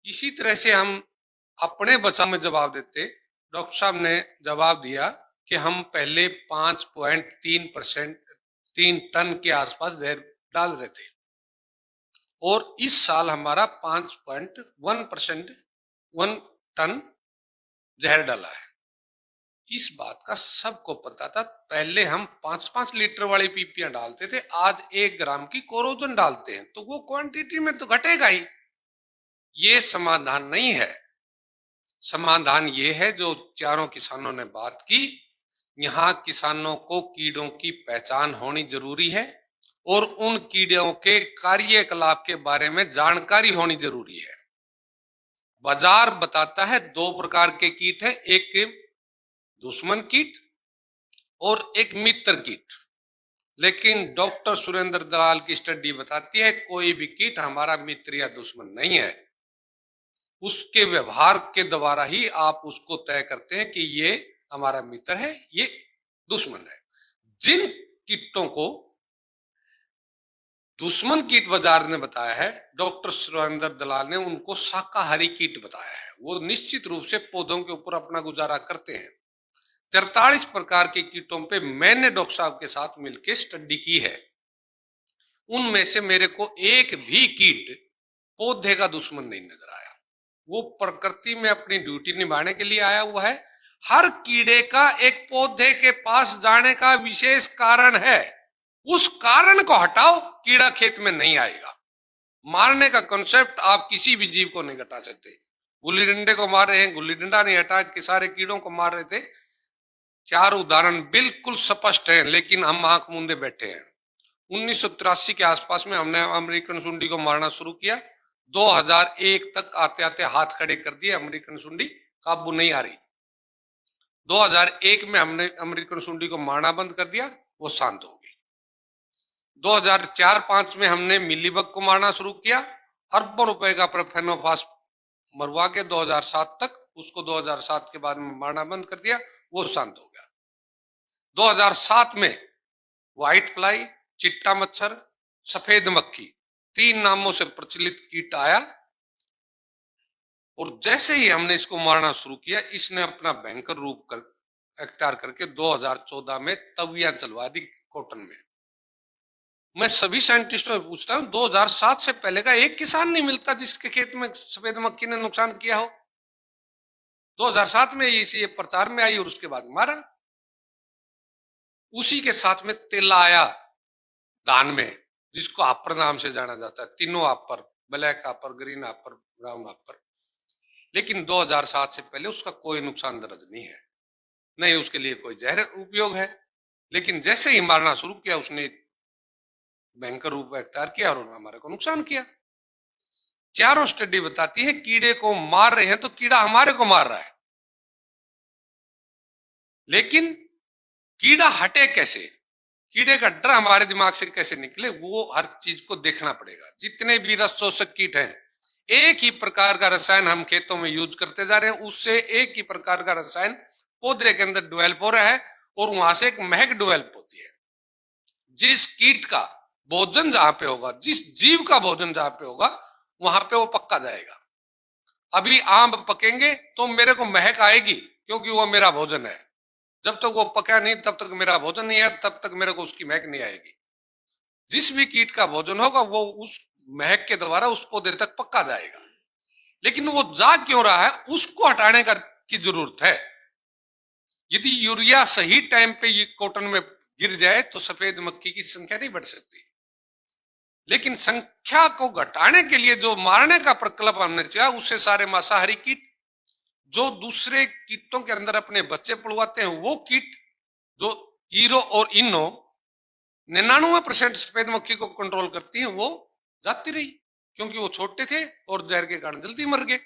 इसी तरह से हम अपने बचाव में जवाब देते। डॉक्टर साहब ने जवाब दिया कि हम पहले 5.3% 3 टन के आसपास जहर डाल रहे थे और इस साल हमारा 5.1% 1 टन जहर डाला है। इस बात का सबको पता था। पहले हम 5-5 लीटर वाली पीपियां डालते थे, आज 1 ग्राम की कोरोजन डालते हैं, तो वो क्वांटिटी में तो घटेगा ही। ये समाधान नहीं है। समाधान ये है जो चारों किसानों ने बात की। यहाँ किसानों को कीड़ों की पहचान होनी जरूरी है और उन कीड़ों के कार्यकलाप के बारे में जानकारी होनी जरूरी है। बाजार बताता है 2 प्रकार के कीट हैं, एक दुश्मन कीट और एक मित्र कीट। लेकिन डॉक्टर सुरेंद्र दलाल की स्टडी बताती है कोई भी कीट हमारा मित्र या दुश्मन नहीं है। उसके व्यवहार के द्वारा ही आप उसको तय करते हैं कि ये हमारा मित्र है, ये दुश्मन है। जिन कीटों को दुश्मन कीट बाजार ने बताया है, डॉक्टर सुरेंद्र दलाल ने उनको शाकाहारी कीट बताया है। वो निश्चित रूप से पौधों के ऊपर अपना गुजारा करते हैं। 43 प्रकार के कीटों पे मैंने डॉक्टर साहब के साथ मिलकर स्टडी की है। उनमें से मेरे को एक भी कीट पौधे का दुश्मन नहीं नजर आया। वो प्रकृति में अपनी ड्यूटी निभाने के लिए आया हुआ है। हर कीड़े का एक पौधे के पास जाने का विशेष कारण है। उस कारण को हटाओ, कीड़ा खेत में नहीं आएगा। मारने का कॉन्सेप्ट आप किसी भी जीव को नहीं हटा सकते। गुल्ली डंडे को मार रहे हैं, गुल्ली डंडा नहीं हटा के सारे कीड़ों को मार रहे थे। 4 उदाहरण बिल्कुल स्पष्ट हैं, लेकिन हम आंख मूंदे बैठे हैं। 1983 के आसपास में हमने अमेरिकन सुंडी को मारना शुरू किया। 2001 तक आते आते हाथ खड़े कर दिए, अमेरिकन सुंडी काबू नहीं आ रही। 2001 में हमने अमेरिकन सुंडी को मारना बंद कर दिया, वो शांत हो गई। 2004-5 में हमने मिलीबग को मारना शुरू किया, अरबों रुपए का प्रोफेनोफास मरवा के 2007 तक, उसको 2007 के बाद में मारना बंद कर दिया, वो शांत हो गया। 2007 में व्हाइट फ्लाई, चिट्टा मच्छर, सफेद मक्खी 3 नामों से प्रचलित कीट आया और जैसे ही हमने इसको मारना शुरू किया, इसने अपना भयंकर रूप अख्तियार करके 2014 में तवियां चलवा दी कॉटन में। मैं सभी साइंटिस्टों से पूछता हूं, 2007 से पहले का एक किसान नहीं मिलता जिसके खेत में सफेद मक्खी ने नुकसान किया हो। 2007 में ये प्रचार में आई और उसके बाद मारा। उसी के साथ में तेला आया धान में, जिसको आपर नाम से जाना जाता है। तीनों आपर, ब्लैक आपर, ग्रीन आपर, ब्राउन आपर। लेकिन 2007 से पहले उसका कोई नुकसान दर्ज नहीं है, नहीं उसके लिए कोई जहर उपयोग है। लेकिन जैसे ही मारना शुरू किया, उसने भयंकर रूप अख्तियार किया और हमारे को नुकसान किया। चारों स्टडी बताती है कीड़े को मार रहे हैं तो कीड़ा हमारे को मार रहा है। लेकिन कीड़ा हटे कैसे, कीड़े का डर हमारे दिमाग से कैसे निकले, वो हर चीज को देखना पड़ेगा। जितने भी रस शोषक कीट हैं, एक ही प्रकार का रसायन हम खेतों में यूज करते जा रहे हैं, उससे एक ही प्रकार का रसायन पौधे के अंदर डेवलप हो रहा है और वहां से एक महक डेवलप होती है। जिस कीट का भोजन जहां पे होगा, जिस जीव का भोजन जहां पे होगा, वहां पे वो पक्का जाएगा। अभी आम पकेंगे तो मेरे को महक आएगी, क्योंकि वो मेरा भोजन है। जब तक वो पका नहीं, तब तक मेरा भोजन नहीं है, तब तक मेरे को उसकी महक नहीं आएगी। जिस भी कीट का भोजन होगा, वो उस महक के द्वारा उस पौधे तक पक्का जाएगा। लेकिन वो जा क्यों रहा है, उसको हटाने की जरूरत है। यदि यूरिया सही टाइम पे ये कॉटन में गिर जाए तो सफेद मक्खी की संख्या नहीं बढ़ सकती। लेकिन संख्या को घटाने के लिए जो मारने का प्रकल्प हमने किया, उससे सारे मांसाहारी कीट जो दूसरे कीटों के अंदर अपने बच्चे पड़वाते हैं, वो कीट जो ईरो और इनो 99% सफेद मक्खी को कंट्रोल करती हैं, वो जाती रही, क्योंकि वो छोटे थे और जहर के कारण जल्दी मर गए।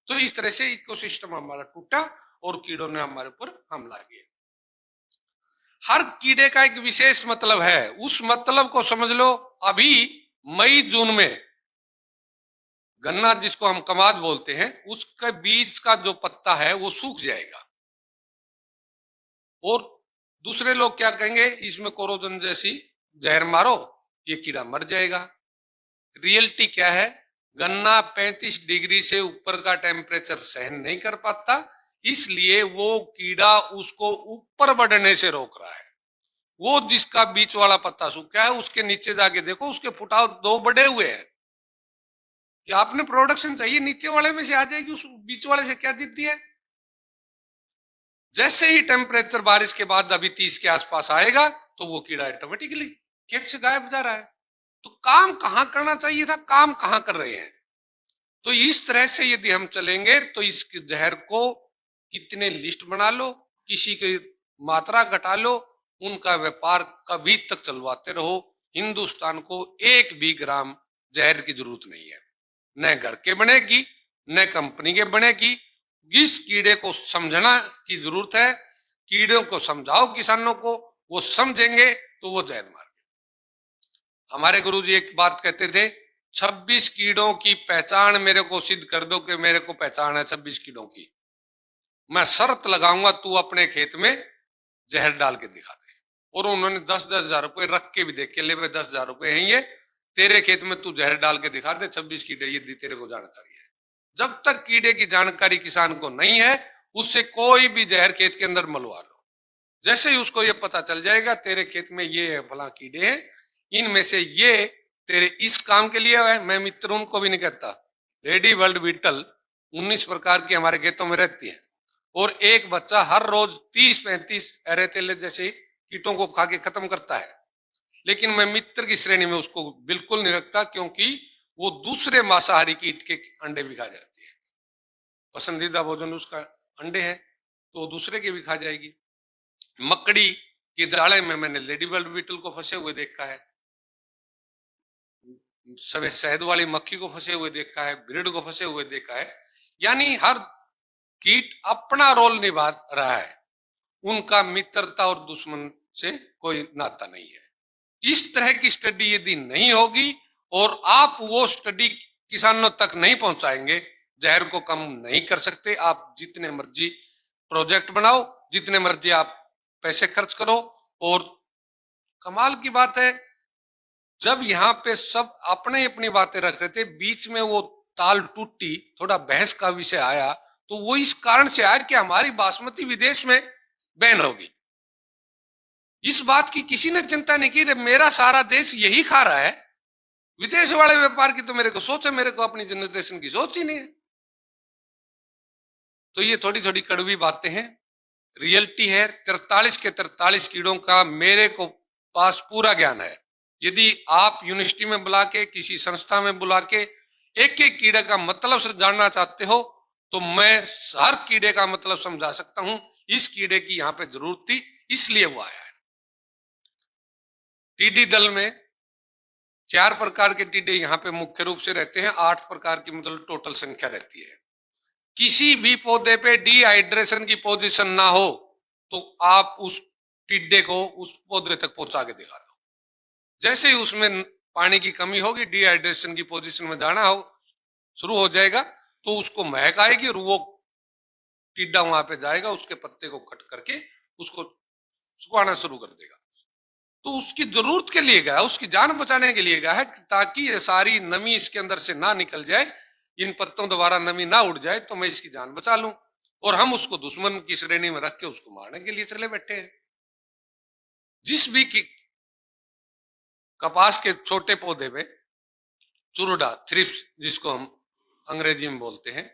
तो इस तरह से इकोसिस्टम हमारा टूटा और कीड़ों ने हमारे ऊपर हमला किया। हर कीड़े का एक विशेष मतलब है, उस मतलब को समझ लो। अभी मई जून में गन्ना, जिसको हम कमाद बोलते हैं, उसके बीज का जो पत्ता है वो सूख जाएगा और दूसरे लोग क्या कहेंगे, इसमें कोरोजन जैसी जहर मारो, ये कीड़ा मर जाएगा। रियलिटी क्या है, गन्ना 35 डिग्री से ऊपर का टेम्परेचर सहन नहीं कर पाता, इसलिए वो कीड़ा उसको ऊपर बढ़ने से रोक रहा है। वो जिसका बीच वाला पत्ता सूखा है, उसके नीचे जाके देखो, उसके फुटाव 2 बढ़े हुए हैं। कि आपने प्रोडक्शन चाहिए नीचे वाले में से आ जाएगी, उस बीच वाले से क्या जीतती है। जैसे ही टेम्परेचर बारिश के बाद अभी 30 के आसपास आएगा तो वो कीड़ा ऑटोमेटिकली खेत से गायब जा रहा है। तो काम कहां करना चाहिए था, काम कहां कर रहे हैं। तो इस तरह से यदि हम चलेंगे तो इस जहर को कितने लिस्ट बना लो, किसी की मात्रा घटा लो, उनका व्यापार कभी तक चलवाते रहो। हिंदुस्तान को 1 भी ग्राम जहर की जरूरत नहीं है, न घर के बनेगी न कंपनी के बनेगी। इस कीड़े को समझना की जरूरत है। कीड़ों को समझाओ किसानों को, वो समझेंगे तो वो जहर मार। हमारे गुरुजी एक बात कहते थे, 26 कीड़ों की पहचान मेरे को सिद्ध कर दो कि मेरे को पहचान है 26 कीड़ों की, मैं शर्त लगाऊंगा तू अपने खेत में जहर डाल के दिखा दे। और उन्होंने 10-10 हजार रुपए रख के भी देखे, ले 10 हजार रुपए हैं ये, तेरे खेत में तू जहर डाल के दिखा दे 26 कीड़े, यदि तेरे को जानकारी है। जब तक कीड़े की जानकारी किसान को नहीं है, उससे कोई भी जहर खेत के अंदर मलवा लो। जैसे ही उसको ये पता चल जाएगा तेरे खेत में ये फला कीड़े हैं, इनमें से ये तेरे इस काम के लिए है। मैं मित्र उनको भी नहीं कहता, लेडी वर्ल्ड बीटल 19 प्रकार की हमारे खेतों में रहती है, और एक बच्चा हर रोज 30-35 एरेतेले जैसे कीटों को खा के खत्म करता है। लेकिन मैं मित्र की श्रेणी में उसको बिल्कुल नहीं रखता, क्योंकि वो दूसरे मांसाहारी कीट के अंडे भी खा जाती है। पसंदीदा भोजन उसका अंडे है, तो दूसरे के भी खा जाएगी। मकड़ी के जाले में मैंने लेडी बर्ड बीटल को फंसे हुए देखा है, शहद वाली मक्खी को फंसे हुए देखा है, ब्रिड को फंसे हुए देखा है। यानी हर कीट अपना रोल निभा रहा है, उनका मित्रता और दुश्मन से कोई नाता नहीं है। इस तरह की स्टडी यदि नहीं होगी और आप वो स्टडी किसानों तक नहीं पहुंचाएंगे, जहर को कम नहीं कर सकते। आप जितने मर्जी प्रोजेक्ट बनाओ, जितने मर्जी आप पैसे खर्च करो। और कमाल की बात है, जब यहाँ पे सब अपने अपनी बातें रख रहे थे, बीच में वो ताल टूटी, थोड़ा बहस का विषय आया, तो वो इस कारण से आया कि हमारी बासमती विदेश में बैन होगी। इस बात की किसी ने चिंता नहीं की, मेरा सारा देश यही खा रहा है, विदेश वाले व्यापार की तो मेरे को सोच है, मेरे को अपनी जनरेशन की सोच ही नहीं है। तो ये थोड़ी थोड़ी कड़वी बातें हैं, रियलिटी है। 43 के 43 कीड़ों का मेरे को पास पूरा ज्ञान है। यदि आप यूनिवर्सिटी में बुला के, किसी संस्था में बुला के एक एक कीड़े का मतलब जानना चाहते हो, तो मैं हर कीड़े का मतलब समझा सकता हूं। इस कीड़े की यहाँ पे जरूरत थी, इसलिए वो आया है। टिड्डी दल में 4 प्रकार के टिड्डे यहाँ पे मुख्य रूप से रहते हैं, 8 प्रकार की मतलब टोटल संख्या रहती है। किसी भी पौधे पे डिहाइड्रेशन की पोजीशन ना हो तो आप उस टिड्डे को उस पौधे तक पहुंचा के दिखा दो। जैसे ही उसमें पानी की कमी होगी, डिहाइड्रेशन की पोजीशन में जाना हो शुरू हो जाएगा, तो उसको महक आएगी और वो टिड्डा वहां पे जाएगा, उसके पत्ते को कट करके उसको सुखाना शुरू कर देगा। तो उसकी जरूरत के लिए गया, उसकी जान बचाने के लिए गया है, ताकि ये सारी नमी इसके अंदर से ना निकल जाए, इन पत्तों द्वारा नमी ना उड़ जाए, तो मैं इसकी जान बचा लूं। और हम उसको दुश्मन की श्रेणी में रख के उसको मारने के लिए चले बैठे हैं। जिस भी की कपास के छोटे पौधे में चुरुडा, थ्रिप्स जिसको हम अंग्रेजी में बोलते हैं,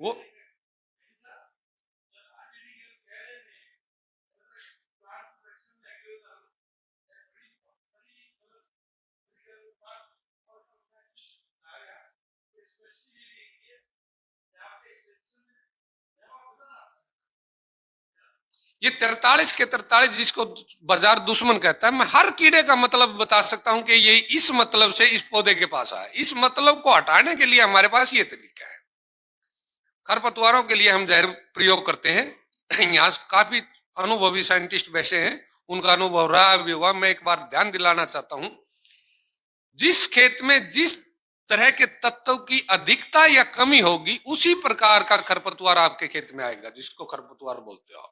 वो ये 43 के 43 जिसको बाजार दुश्मन कहता है, मैं हर कीड़े का मतलब बता सकता हूं कि ये इस मतलब से इस पौधे के पास आया। इस मतलब को हटाने के लिए हमारे पास ये तरीका है। खरपतवारों के लिए हम जहर प्रयोग करते हैं। यहाँ काफी अनुभवी साइंटिस्ट बैठे हैं, उनका अनुभव रहा भी हुआ। मैं एक बार ध्यान दिलाना चाहता हूं, जिस खेत में जिस तरह के तत्व की अधिकता या कमी होगी, उसी प्रकार का खरपतवार आपके खेत में आएगा, जिसको खरपतवार बोलते हो।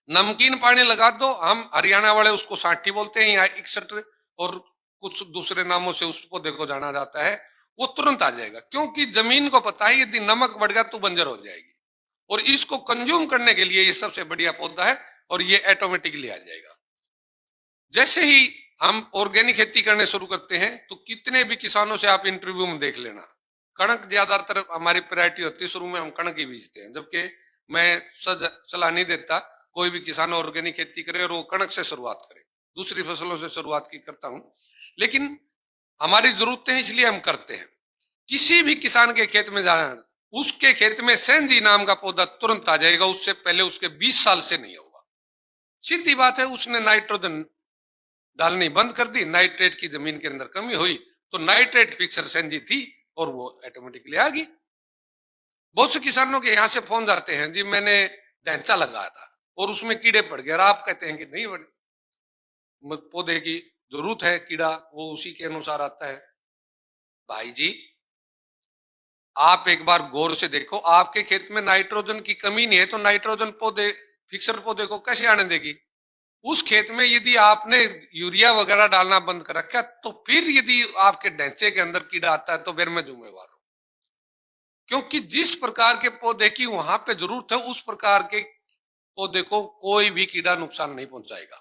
नमकीन पानी लगा दो, हम हरियाणा वाले उसको साठी बोलते हैं या 61 और कुछ दूसरे नामों से उस पौधे को जाना जाता है। वो तुरंत आ जाएगा, क्योंकि जमीन को पता है यदि नमक बढ़ गया तो बंजर हो जाएगी, और इसको कंज्यूम करने के लिए ये सबसे बढ़िया पौधा है और ये ऑटोमेटिकली आ जाएगा। जैसे ही हम ऑर्गेनिक खेती करने शुरू करते हैं तो कितने भी किसानों से आप इंटरव्यू में देख लेना, कणक ज्यादातर हमारी प्रायोरिटी होती है, शुरू में हम कणक ही बीजते हैं, जबकि मैं सलाह नहीं देता कोई भी किसान ऑर्गेनिक खेती करे और वो कणक से शुरुआत करे, दूसरी फसलों से शुरुआत की करता हूं, लेकिन हमारी जरूरतें हैं इसलिए हम करते हैं। किसी भी किसान के खेत में जाना, उसके खेत में सेंजी नाम का पौधा तुरंत आ जाएगा, उससे पहले उसके 20 साल से नहीं होगा। सीधी बात है, उसने नाइट्रोजन डालनी बंद कर दी, नाइट्रेट की जमीन के अंदर कमी हुई तो नाइट्रेट फिक्सर सेंजी थी और वो ऑटोमेटिकली आ गई। बहुत से किसानों के यहां से फोन जाते हैं, जी मैंने ढैंचा लगाया था और उसमें कीड़े पड़ गए, और आप कहते हैं कि नहीं बड़े पौधे की जरूरत है कीड़ा, वो उसी के अनुसार आता है। भाई जी आप एक बार गौर से देखो, आपके खेत में नाइट्रोजन की कमी नहीं है तो नाइट्रोजन पौधे फिक्सर पौधे को कैसे आने देगी? उस खेत में यदि आपने यूरिया वगैरह डालना बंद कर रखा तो फिर यदि आपके ढैंचे के अंदर कीड़ा आता है तो फिर मैं जिम्मेवार हूं, क्योंकि जिस प्रकार के पौधे की वहां पे जरूरत है उस प्रकार के पौधे को कोई भी कीड़ा नुकसान नहीं पहुंचाएगा।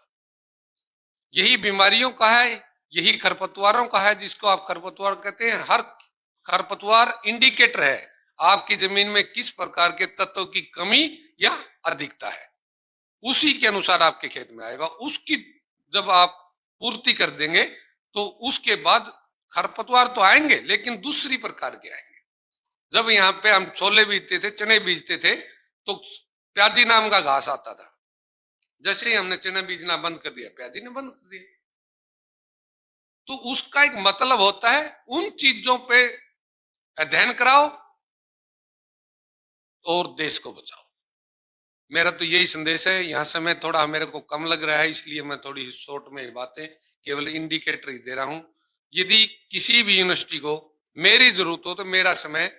यही बीमारियों का है, यही खरपतवारों का है, जिसको आप खरपतवार कहते हैं। हर खरपतवार इंडिकेटर है आपकी जमीन में किस प्रकार के तत्वों की कमी या अधिकता है, उसी के अनुसार आपके खेत में आएगा। उसकी जब आप पूर्ति कर देंगे तो उसके बाद खरपतवार तो आएंगे लेकिन दूसरी प्रकार के आएंगे। जब यहाँ पे हम छोले बीजते थे, चने बीजते थे तो प्याजी नाम का घास आता था, जैसे ही हमने चने बीजना बंद कर दिया प्याजी ने बंद कर दिया। तो उसका एक मतलब होता है उन चीजों पे अध्ययन कराओ और देश को बचाओ। मेरा तो यही संदेश है। यहाँ समय थोड़ा मेरे को कम लग रहा है इसलिए मैं थोड़ी शॉर्ट में बातें केवल इंडिकेटर ही दे रहा हूं। यदि किसी भी यूनिवर्सिटी को मेरी जरूरत हो तो मेरा समय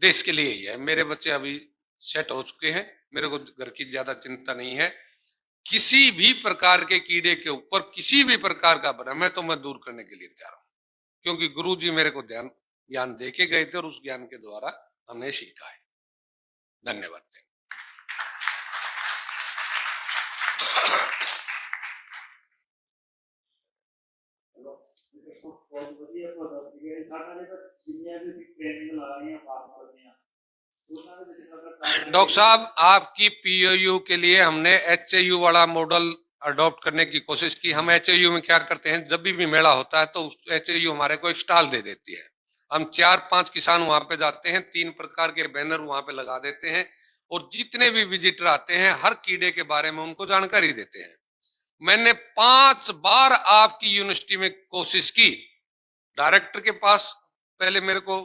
देश के लिए ही है। मेरे बच्चे अभी सेट हो चुके हैं, मेरे को घर की ज्यादा चिंता नहीं है। किसी भी प्रकार के कीड़े के ऊपर किसी भी प्रकार का भ्रम है तो मैं दूर करने के लिए तैयार हूं, क्योंकि गुरु जी मेरे को ज्ञान दे के गए थे और उस ज्ञान के द्वारा हमने सीखा है। धन्यवाद। डॉक्टर साहब आपकी पीओयू के लिए हमने एचएयू वाला मॉडल अडॉप्ट करने की कोशिश की। हम एचएयू में क्या करते हैं, जब भी मेला होता है तो एचएयू हमारे को एक स्टॉल दे देती है। हम 4-5 किसान वहां पे जाते हैं, 3 प्रकार के बैनर वहां पे लगा देते हैं और जितने भी विजिटर आते हैं हर कीड़े के बारे में उनको जानकारी देते हैं। मैंने 5 बार आपकी यूनिवर्सिटी में कोशिश की, डायरेक्टर के पास पहले मेरे को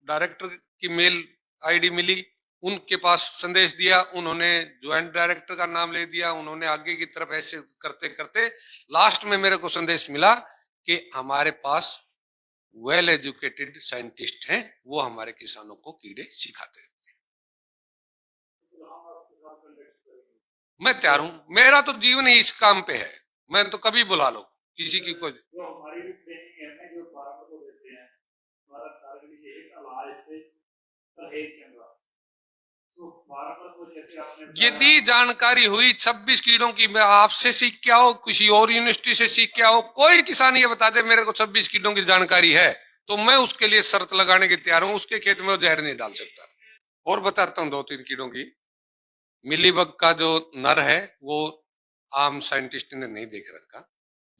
डायरेक्टर की मेल आईडी मिली, उनके पास संदेश दिया, उन्होंने ज्वाइंट डायरेक्टर का नाम ले दिया, उन्होंने आगे की तरफ ऐसे करते करते लास्ट में मेरे को संदेश मिला कि हमारे पास वेल एजुकेटेड साइंटिस्ट हैं, वो हमारे किसानों को कीड़े सिखाते हैं। मैं तैयार हूं, मेरा तो जीवन ही इस काम पे है। मैं तो कभी बुला लो किसी की कोई। यदि जानकारी हुई 26 कीड़ों की, मैं आपसे सीख के आओ, किसी और यूनिवर्सिटी से सीख के आओ, कोई किसान ये बता दे मेरे को 26 कीड़ों की जानकारी है तो मैं उसके लिए शर्त लगाने के तैयार हूं, उसके खेत में वो जहर नहीं डाल सकता। और बताता हूं 2-3 कीड़ों की। मिलीबग का जो नर है वो आम साइंटिस्ट ने नहीं देख रखा।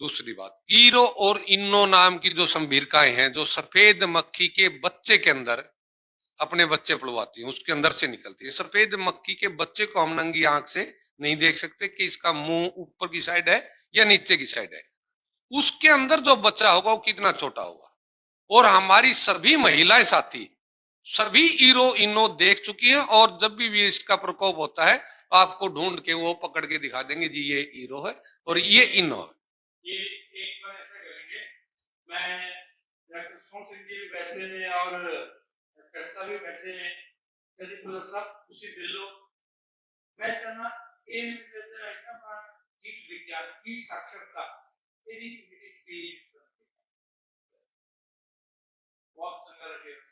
दूसरी बात, ईरो और इन्नो नाम की जो संभीरकाएं हैं जो सफेद मक्खी के बच्चे के अंदर अपने बच्चे पड़वाती है, उसके अंदर से निकलती है। सफेद मक्खी के बच्चे को हम नंगी आंख से नहीं देख सकते कि इसका मुंह ऊपर की साइड है या नीचे की साइड है, उसके अंदर जो बच्चा होगा वो कितना छोटा होगा। और हमारी सभी महिलाएं साथी सभी ईरो इनो देख चुकी हैं, और जब भी इसका प्रकोप होता है आपको ढूंढ के वो पकड़ के दिखा देंगे जी ये ईरो है और ये इनो है। ये एक बार ऐसा करेंगे, मैं डॉक्टर सोम सिंह जी बैठे हैं और कैसा भी बैठे हैं, यदि सब उसी दिलो मैं चाहना इन जीव विज्ञान की साक्षरता यदि बहुत चंगा रखे।